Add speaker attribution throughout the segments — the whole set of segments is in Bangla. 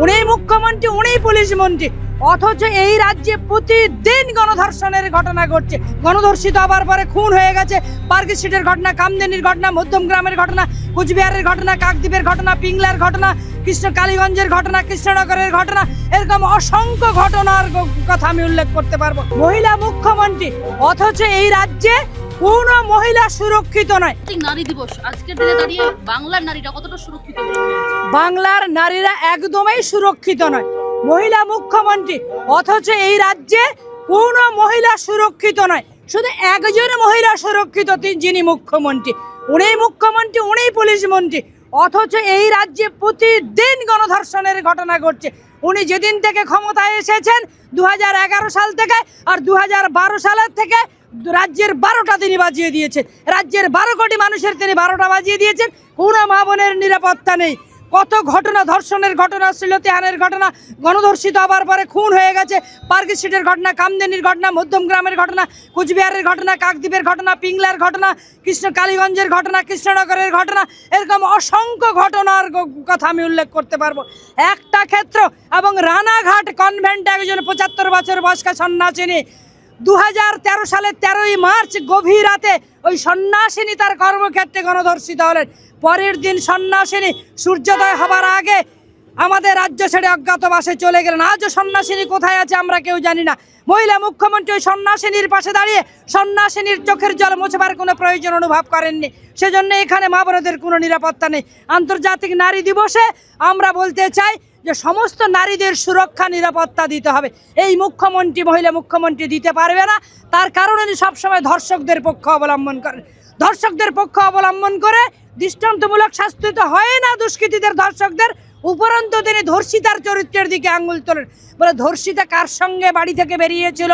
Speaker 1: উনি মুখ্যমন্ত্রী, উনি পুলিশ মন্ত্রী, অথচ এই রাজ্যে প্রতিদিন গণধর্ষণের ঘটনা ঘটছে। গণধর্ষিত হবার পরে খুন হয়ে গেছে। পার্ক স্ট্রিটের ঘটনা, কামদেনির ঘটনা, মধ্যমগ্রামের ঘটনা, কুচবিহারের ঘটনা, কাকদ্বীপের ঘটনা, পিংলার ঘটনা, কালীগঞ্জের ঘটনা, কৃষ্ণনগরের ঘটনা, এরকম অসংখ্য ঘটনার কথা আমি উল্লেখ করতে পারবো। মহিলা মুখ্যমন্ত্রী, অথচ এই রাজ্যে কোনো মহিলা সুরক্ষিত নয়।
Speaker 2: নারী দিবস আজকের দিনে দাঁড়িয়ে বাংলার নারীরা কতটা সুরক্ষিত?
Speaker 1: বাংলার নারীরা একদমই সুরক্ষিত নয়। মহিলা মুখ্যমন্ত্রী, অথচ এই রাজ্যে কোনো মহিলা সুরক্ষিত নয়। শুধু একজন মহিলা সুরক্ষিত, যিনি মুখ্যমন্ত্রী। উনি মুখ্যমন্ত্রী, উনি পুলিশ মন্ত্রী, অথচ এই রাজ্যে প্রতিদিন গণধর্ষণের ঘটনা ঘটছে। উনি যেদিন থেকে ক্ষমতায় এসেছেন 2011 সাল থেকে, আর 2012 সালের থেকে রাজ্যের 12টা তিনি বাজিয়ে দিয়েছেন। রাজ্যের 12 কোটি মানুষের তিনি 12টা বাজিয়ে দিয়েছেন। কোনো মা বোনের নিরাপত্তা নেই। কত ঘটনা, ধর্ষণের ঘটনা, শ্লীলতাহানির ঘটনা, গণধর্ষিত হবার পরে খুন হয়ে গেছে। পার্ক স্ট্রিটের ঘটনা, কামদেনির ঘটনা, মধ্যমগ্রামের ঘটনা, কুচবিহারের ঘটনা, কাকদ্বীপের ঘটনা, পিংলার ঘটনা, কালীগঞ্জের ঘটনা, কৃষ্ণনগরের ঘটনা, এরকম অসংখ্য ঘটনার কথা আমি উল্লেখ করতে পারবো। একটা ক্ষেত্র, এবং রানাঘাট কনভেন্টে একজন 75 বছর বয়স্কা সন্ন্যাসিনী 2013 সালের 13ই মার্চ গভীর রাতে ওই সন্ন্যাসিনী তার কর্মক্ষেত্রে গণধর্ষিত হলেন। পরের দিন সন্ন্যাসিনী সূর্যোদয় হবার আগে আমাদের রাজ্য ছেড়ে অজ্ঞাতবাসে চলে গেলেন। আজও সন্ন্যাসিনী কোথায় আছে আমরা কেউ জানি না। মহিলা মুখ্যমন্ত্রী ওই সন্ন্যাসিনীর পাশে দাঁড়িয়ে সন্ন্যাসিনীর চোখের জল মোছবার কোনো প্রয়োজন অনুভব করেননি। সেজন্য এখানে মা বোনদের কোনো নিরাপত্তা নেই। আন্তর্জাতিক নারী দিবসে আমরা বলতে চাই যে সমস্ত নারীদের সুরক্ষা, নিরাপত্তা দিতে হবে। এই মুখ্যমন্ত্রী, মহিলা মুখ্যমন্ত্রী দিতে পারবে না। তার কারণে সবসময় ধর্ষকদের পক্ষ অবলম্বন করেন। ধর্ষকদের পক্ষ অবলম্বন করে দৃষ্টান্তমূলক শাস্তি তো হয় না দুষ্কৃতীদের, ধর্ষকদের, উপরন্তু তিনি ধর্ষিতার চরিত্রের দিকে আঙুল তোলেন। বলে ধর্ষিতা কার সঙ্গে বাড়ি থেকে বেরিয়েছিল,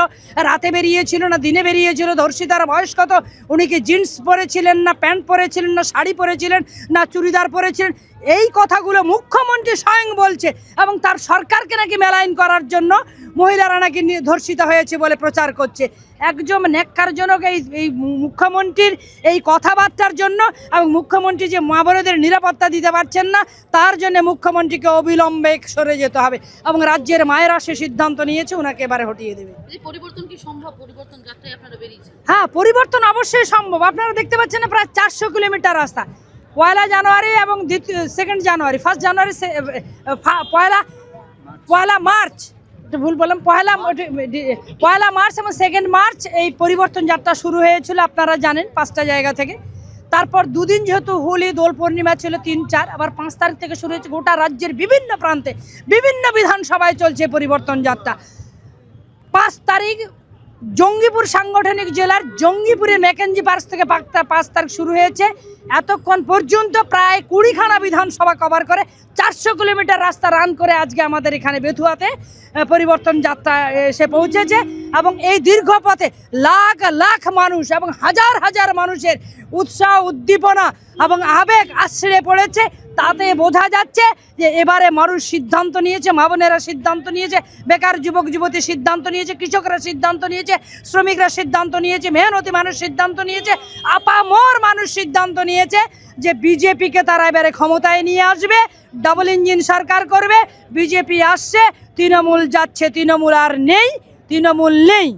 Speaker 1: রাতে বেরিয়েছিল না দিনে বেরিয়েছিল, ধর্ষিতার বয়স কত, উনি কি জিন্স পরেছিলেন না প্যান্ট পরেছিলেন না শাড়ি পরেছিলেন না চুড়িদার পরেছিলেন, এই কথাগুলো মুখ্যমন্ত্রী স্বয়ং বলছে। এবং তার সরকারকে নাকি মেলাইন করার জন্য মহিলারা নাকি ধর্ষিত হয়েছে বলে প্রচার করছে। একজন ন্যাক্কারজনক এই মুখ্যমন্ত্রীর এই কথাবার্তার জন্য, এবং মুখ্যমন্ত্রী যে মা বোনদের নিরাপত্তা দিতে পারছেন না, তার জন্য মুখ্যমন্ত্রীকে অবিলম্বে সরে যেতে হবে। এবং রাজ্যের মায়েরা সে সিদ্ধান্ত নিয়েছে, ওনাকে এবারে হটিয়ে দেবে।
Speaker 2: পরিবর্তন কি সম্ভব? পরিবর্তন যাত্রায় আপনারা বেরিয়েছেন?
Speaker 1: হ্যাঁ, পরিবর্তন অবশ্যই সম্ভব। আপনারা দেখতে পাচ্ছেন না, প্রায় 400 কিলোমিটার রাস্তা। 1 জানুয়ারি এবং 2 জানুয়ারি, 1 জানুয়ারি, পয়লা মার্চ, ভুল বললাম, পয়লা মার্চ এবং 2 মার্চ এই পরিবর্তন যাত্রা শুরু হয়েছিল, আপনারা জানেন, 5টা জায়গা থেকে। তারপর 2 দিন যেহেতু হোলি, দোল পূর্ণিমা ছিল 3, 4, আবার 5 তারিখ থেকে শুরু হয়েছে। গোটা রাজ্যের বিভিন্ন প্রান্তে, বিভিন্ন বিধানসভায় চলছে পরিবর্তন যাত্রা। 5 তারিখ জঙ্গিপুর সাংগঠনিক জেলার জঙ্গিপুরের ম্যাকেঞ্জি পার্ক থেকে 5 তারিখ শুরু হয়েছে। এতক্ষণ পর্যন্ত প্রায় 20খানা বিধানসভা কভার করে 400 কিলোমিটার রাস্তা রান করে আজকে আমাদের এখানে বেথুয়াতে পরিবর্তন যাত্রা এসে পৌঁছেছে। এবং এই দীর্ঘ পথে লাখ লাখ মানুষ এবং হাজার হাজার মানুষের উৎসাহ, উদ্দীপনা এবং আবেগ আশ্রয়ে পড়েছে। তাতে বোঝা যাচ্ছে যে এবারে মানুষ সিদ্ধান্ত নিয়েছে, মা বোনেরা সিদ্ধান্ত নিয়েছে, বেকার যুবক যুবতী সিদ্ধান্ত নিয়েছে, কৃষকরা সিদ্ধান্ত নিয়েছে, শ্রমিকরা সিদ্ধান্ত নিয়েছে, মেহনতি মানুষ সিদ্ধান্ত নিয়েছে, আপামর মানুষ সিদ্ধান্ত নিয়েছে যে বিজেপিকে তারা এবারে ক্ষমতায় নিয়ে আসবে, ডাবল ইঞ্জিন সরকার করবে। বিজেপি আসছে, তৃণমূল যাচ্ছে, তৃণমূল আর নেই, তৃণমূল নেই।